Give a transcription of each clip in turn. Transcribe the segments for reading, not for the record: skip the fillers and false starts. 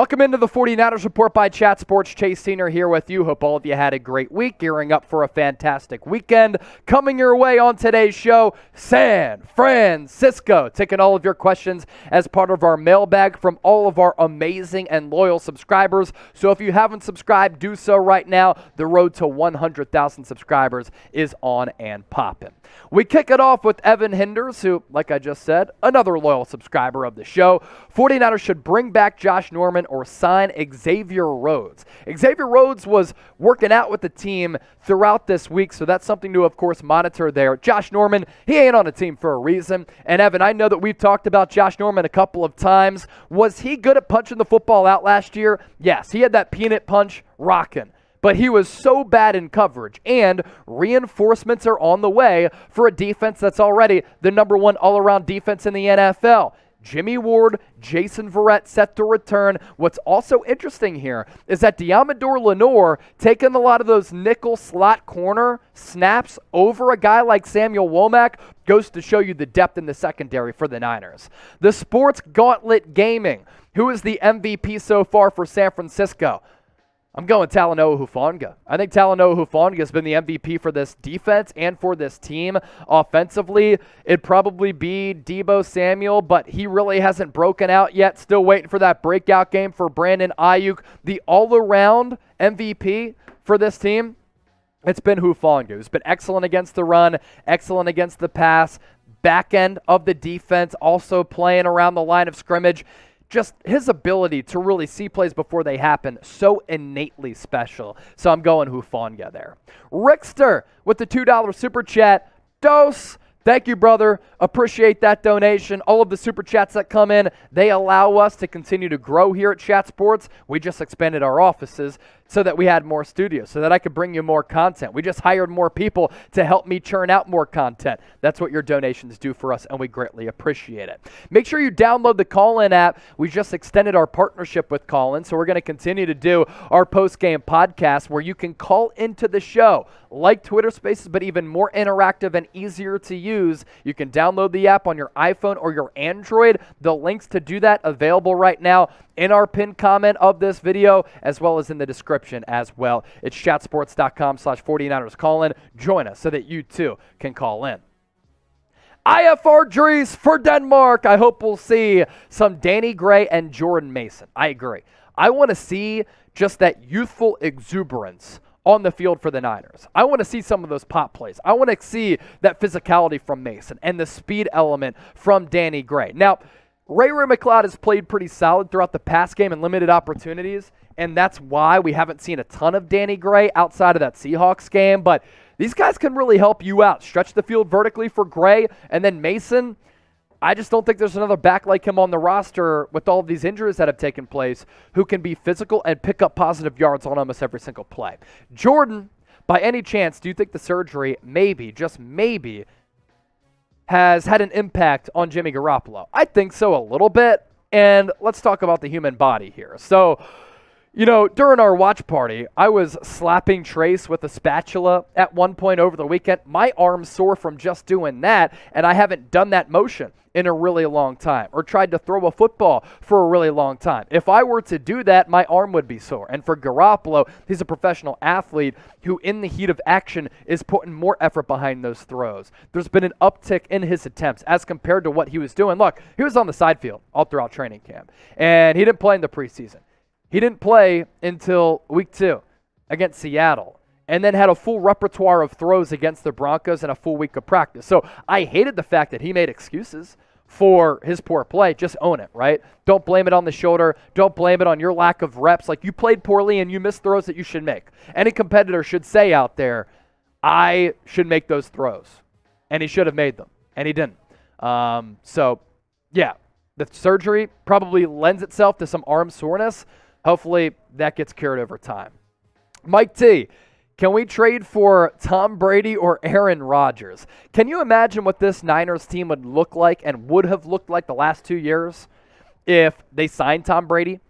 Welcome into the 49ers Report by Chat Sports. Chase Senior here with you. Hope all of you had a great week, gearing up for a fantastic weekend. Coming your way on today's show, San Francisco. Taking all of your questions as part of our mailbag from all of our amazing and loyal subscribers. So if you haven't subscribed, do so right now. The road to 100,000 subscribers is on and popping. We kick it off with Evan Hinders, who, like I just said, another loyal subscriber of the show. 49ers should bring back Josh Norman or sign Xavier Rhoades. Xavier Rhoades was working out with the team throughout this week, so that's something to, of course, monitor there. Josh Norman, he ain't on the team for a reason. And Evan, I know that we've talked about Josh Norman a couple of times. Was he good at punching the football out last year? Yes, he had that peanut punch rocking. But he was so bad in coverage, and reinforcements are on the way for a defense that's already the number one all-around defense in the NFL. Jimmy Ward, Jason Verrett set to return. What's also interesting here is that Deommodore Lenoir taking a lot of those nickel slot corner snaps over a guy like Samuel Womack goes to show you the depth in the secondary for the Niners. The Sports Gauntlet Gaming, who is the MVP so far for San Francisco? I'm going Talanoa Hufanga. I think Talanoa Hufanga has been the MVP for this defense and for this team. Offensively, it'd probably be Deebo Samuel, but he really hasn't broken out yet. Still waiting for that breakout game for Brandon Ayuk. The all-around MVP for this team, it's been Hufanga, who's been excellent against the run, excellent against the pass, back end of the defense, also playing around the line of scrimmage. Just his ability to really see plays before they happen, so innately special. So I'm going Hufanga there. Rickster with the $2 super chat. Dose. Thank you, brother. Appreciate that donation. All of the super chats that come in, they allow us to continue to grow here at Chat Sports. We just expanded our offices so that we had more studios, so that I could bring you more content. We just hired more people to help me churn out more content. That's what your donations do for us, and we greatly appreciate it. Make sure you download the Callin app. We just extended our partnership with Callin, so we're going to continue to do our post-game podcast where you can call into the show, like Twitter Spaces, but even more interactive and easier to use. You can download the app on your iPhone or your Android. The links to do that available right now in our pinned comment of this video, as well as in the description as well. It's chatsports.com/49ers Callin. Join us so that you too can call in. IFR Dries for Denmark. I hope we'll see some Danny Gray and Jordan Mason. I agree. I want to see just that youthful exuberance on the field for the Niners. I want to see some of those pop plays. I want to see that physicality from Mason and the speed element from Danny Gray. Now, Ray McCloud has played pretty solid throughout the pass game and limited opportunities, and that's why we haven't seen a ton of Danny Gray outside of that Seahawks game, but these guys can really help you out. Stretch the field vertically for Gray, and then Mason, I just don't think there's another back like him on the roster with all of these injuries that have taken place who can be physical and pick up positive yards on almost every single play. Jordan, by any chance, do you think the surgery maybe, just maybe, has had an impact on Jimmy Garoppolo? I think so, a little bit, and let's talk about the human body here. So, you know, during our watch party, I was slapping Trace with a spatula at one point over the weekend. My arm's sore from just doing that, and I haven't done that motion in a really long time, or tried to throw a football for a really long time. If I were to do that, my arm would be sore. And for Garoppolo, he's a professional athlete who in the heat of action is putting more effort behind those throws. There's been an uptick in his attempts as compared to what he was doing. Look, he was on the side field all throughout training camp, and he didn't play in the preseason. He didn't play until week 2 against Seattle, and then had a full repertoire of throws against the Broncos and a full week of practice. So I hated the fact that he made excuses for his poor play. Just own it, right? Don't blame it on the shoulder. Don't blame it on your lack of reps. Like, you played poorly and you missed throws that you should make. Any competitor should say out there, I should make those throws. And he should have made them. And he didn't. So, yeah, the surgery probably lends itself to some arm soreness. Hopefully that gets cured over time. Mike T, can we trade for Tom Brady or Aaron Rodgers? Can you imagine what this Niners team would look like and would have looked like the last 2 years if they signed Tom Brady?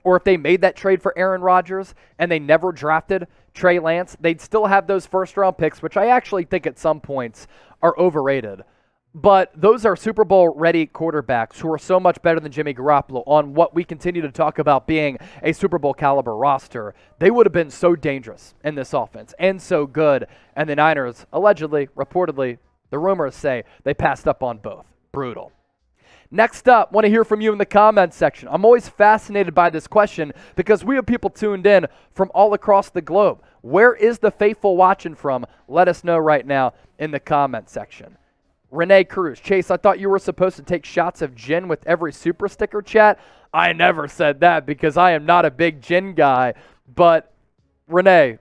Or if they made that trade for Aaron Rodgers and they never drafted Trey Lance? They'd still have those first-round picks, which I actually think at some points are overrated. But those are Super Bowl ready quarterbacks who are so much better than Jimmy Garoppolo on what we continue to talk about being a Super Bowl caliber roster. They would have been so dangerous in this offense and so good. And the Niners, allegedly, reportedly, the rumors say they passed up on both. Brutal. Next up, want to hear from you in the comments section. I'm always fascinated by this question because we have people tuned in from all across the globe. Where is the faithful watching from? Let us know right now in the comment section. Renee Cruz, Chase, I thought you were supposed to take shots of gin with every super sticker chat. I never said that because I am not a big gin guy. But Renee,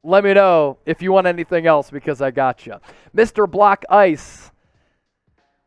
let me know if you want anything else because I got you. Mr. Block Ice,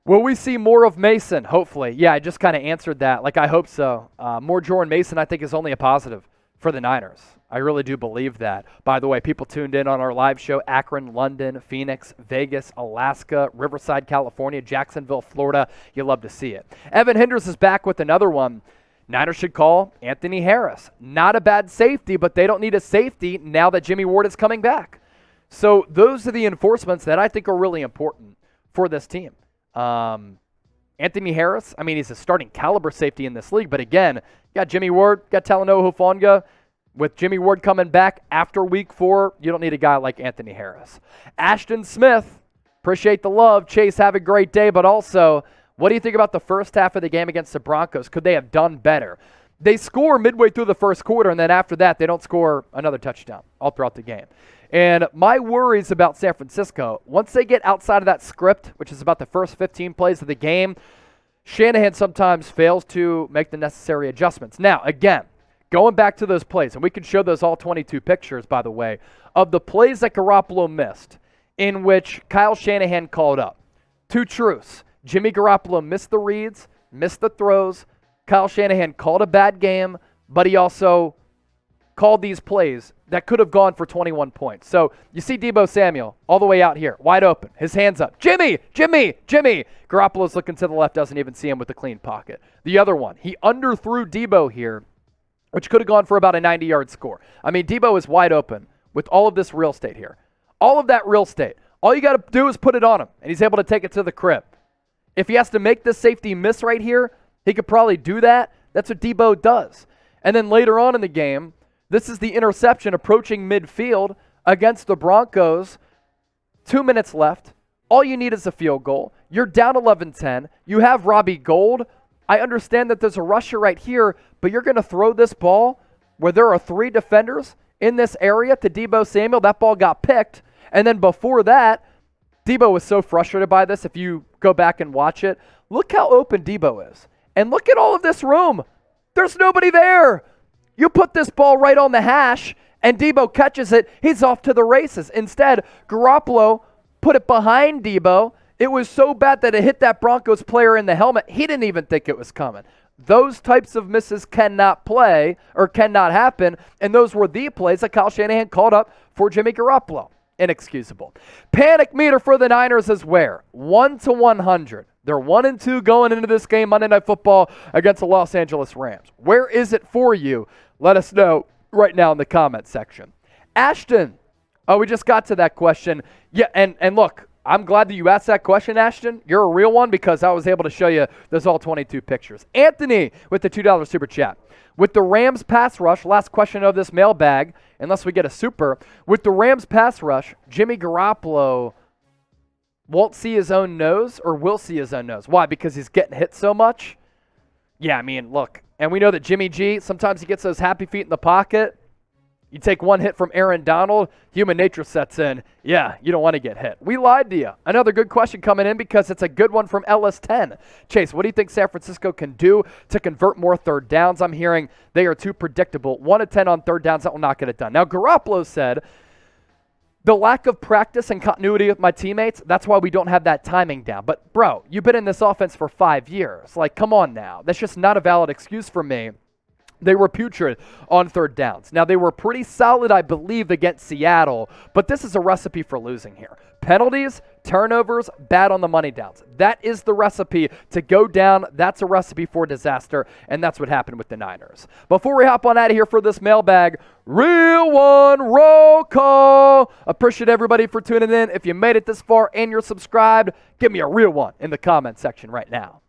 will we see more of Mason? Hopefully. Yeah, I just kind of answered that. I hope so. More Jordan Mason, I think, is only a positive for the Niners. I really do believe that. By the way, people tuned in on our live show, Akron, London, Phoenix, Vegas, Alaska, Riverside, California, Jacksonville, Florida. You love to see it. Evan Hinders is back with another one. Niners should call Anthony Harris. Not a bad safety, but they don't need a safety now that Jimmy Ward is coming back. So those are the enforcements that I think are really important for this team. Anthony Harris, he's a starting caliber safety in this league, but again, you got Jimmy Ward, got Talanoa Hufanga. With Jimmy Ward coming back after week 4, you don't need a guy like Anthony Harris. Ashton Smith, appreciate the love. Chase, have a great day, but also, what do you think about the first half of the game against the Broncos? Could they have done better? They score midway through the first quarter, and then after that, they don't score another touchdown all throughout the game. And my worries about San Francisco, once they get outside of that script, which is about the first 15 plays of the game, Shanahan sometimes fails to make the necessary adjustments. Now, again, going back to those plays, and we can show those all 22 pictures, by the way, of the plays that Garoppolo missed, in which Kyle Shanahan called up. 2 truths. Jimmy Garoppolo missed the reads, missed the throws. Kyle Shanahan called a bad game, but he also called these plays that could have gone for 21 points. So you see Deebo Samuel all the way out here, wide open, his hands up. Jimmy, Jimmy, Jimmy. Garoppolo's looking to the left, doesn't even see him with a clean pocket. The other one, he underthrew Deebo here, which could have gone for about a 90-yard score. Deebo is wide open with all of this real estate here. All of that real estate. All you got to do is put it on him, and he's able to take it to the crib. If he has to make this safety miss right here, he could probably do that. That's what Deebo does. And then later on in the game, this is the interception approaching midfield against the Broncos. 2 minutes left. All you need is a field goal. You're down 11-10. You have Robbie Gould. I understand that there's a rusher right here, but you're going to throw this ball where there are 3 defenders in this area to Deebo Samuel. That ball got picked. And then before that, Deebo was so frustrated by this. If you go back and watch it, look how open Deebo is. And look at all of this room. There's nobody there. You put this ball right on the hash, and Deebo catches it. He's off to the races. Instead, Garoppolo put it behind Deebo. It was so bad that it hit that Broncos player in the helmet. He didn't even think it was coming. Those types of misses cannot play or cannot happen, and those were the plays that Kyle Shanahan called up for Jimmy Garoppolo. Inexcusable. Panic meter for the Niners is where? 1 to 100. They're 1-2 going into this game, Monday Night Football, against the Los Angeles Rams. Where is it for you? Let us know right now in the comment section. Ashton, we just got to that question. Yeah, and look, I'm glad that you asked that question, Ashton. You're a real one because I was able to show you those all 22 pictures. Anthony with the $2 super chat. With the Rams pass rush, last question of this mailbag, unless we get a super. With the Rams pass rush, Jimmy Garoppolo won't see his own nose or will see his own nose. Why? Because he's getting hit so much? Yeah, look. And we know that Jimmy G, sometimes he gets those happy feet in the pocket. You take one hit from Aaron Donald, human nature sets in. Yeah, you don't want to get hit. We lied to you. Another good question coming in because it's a good one from LS10. Chase, what do you think San Francisco can do to convert more third downs? I'm hearing they are too predictable. 1 of 10 on third downs, that will not get it done. Now, Garoppolo said, the lack of practice and continuity with my teammates, that's why we don't have that timing down. But, bro, you've been in this offense for 5 years. Come on now. That's just not a valid excuse for me. They were putrid on third downs. Now, they were pretty solid, I believe, against Seattle, but this is a recipe for losing here. Penalties, Turnovers, bad on the money downs. That is the recipe to go down. That's a recipe for disaster, and that's what happened with the Niners. Before we hop on out of here for this mailbag, real one roll call. Appreciate everybody for tuning in. If you made it this far and you're subscribed, give me a real one in the comment section right now.